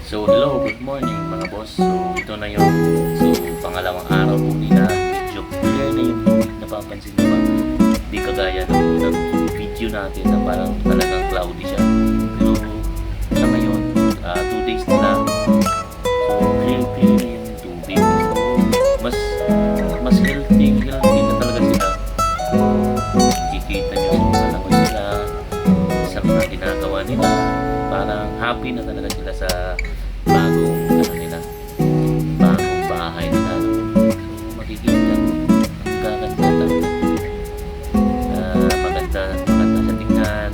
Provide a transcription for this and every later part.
So, hello, good morning mga boss. So, ito na yung pangalawang araw po nila. Medyo clear na yung tubig, napapansin nyo ba? Hindi kagaya ng unang video natin na parang talagang cloudy siya. Pero sa ngayon, 2 days na lang. So, clear na yung tubig. So, mas healthy na talaga sila. Kikita nyo yung malangoy nila, sa mga ginagawa nila. Parang happy na talaga sila sa bagong bahay nila. So, makikita ang gaganda talaga. Maganda sa tingnan.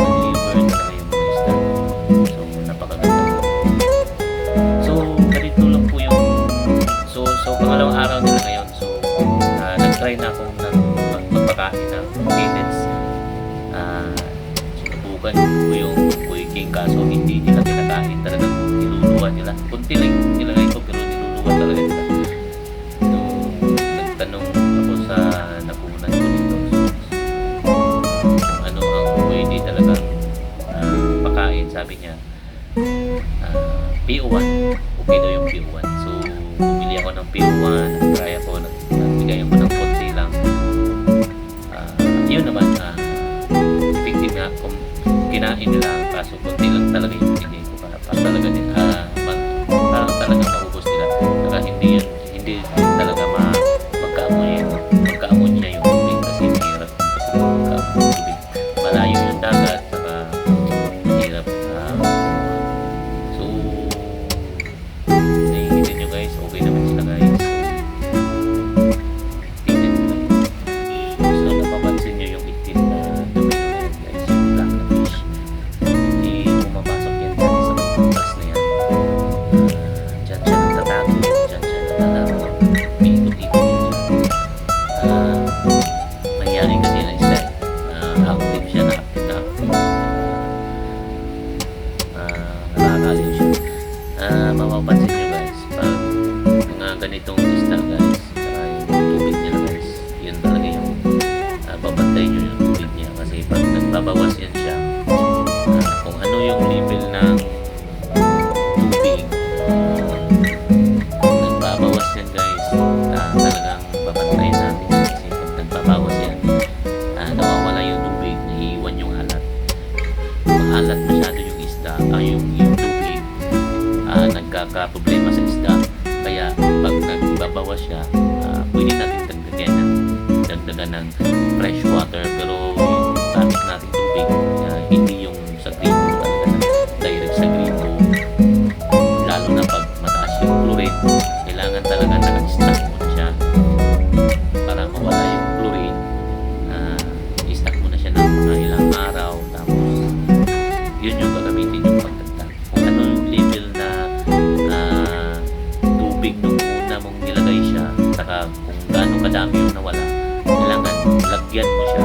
Liver talaga yung mga isda. So, napakaganda. So, ganito lang po yung so pangalawang araw nila ngayon. So, nag-try na akong magpakain ng kittens. Sinubukan ko yung kuiking, kaso hindi nila kinakain, talagang niluluwa nila. Kunti lang nilagay ko pero niluluwa talaga nila. So, nagtanong ako sa napunan ko dito kung ano ang pwede talagang pakain. Sabi niya PO1, okay daw yung PO1. So, bumili ako ng PO1, nag-try ako, nagbigay ako ng konti lang. Yun naman, effective nga kung kinain nila, kaso konti lang talaga yung binigay ko para talaga din parang talaga maubos nila. Saka hindi talaga magkaamoy niya yung tubig kasi mahirap kasi magkaamoy yung tubig. Malayo yung dagat, saka mahirap. So, nakikita nyo guys, okay naman sila guys. So, napapansin nyo yung itim na dumi na yan guys, yung black na fish. Hindi pumapasok yan dyan sa may butas na yan. Dyan siya nagtatago, dyan siya nagtatago. Piikot-ikot yun dyan. Mahiyain kasi na isda. Active siya, nakakaliw siya. Mapapansin nyo guys, pag mga ganitong isda guys, yung tubig nila guys, yun talaga yung babantay nyo yung tubig niya kasi pag nagbabawas yan siya, kung ano yung level ng tubig, nagbabawas yan guys, talagang babantayin natin kasi pag nagbabawas yan, nawawala yung tubig, naiiwan yung alat. Maalat masyado yung isda, yung tubig, nagkakaproblema sa isda. Kaya pag nagbabawas siya, pwede natin dagdagan ng fresh water, pero yung gamit nating tubig, hindi yung sa gripo talaga na direct sa gripo. Lalo na pag mataas yung chlorine, kailangan talaga naka-stack mo siya para mawala yung chlorine. I-stack mo na siya ng mga ilang araw, tapos yun yung gagamitin yung pagdagdag. Kung ano yung level na tubig nung una mong nilagay siya, saka kung gaano kadami yung nawala, kailangan lagyan mo siya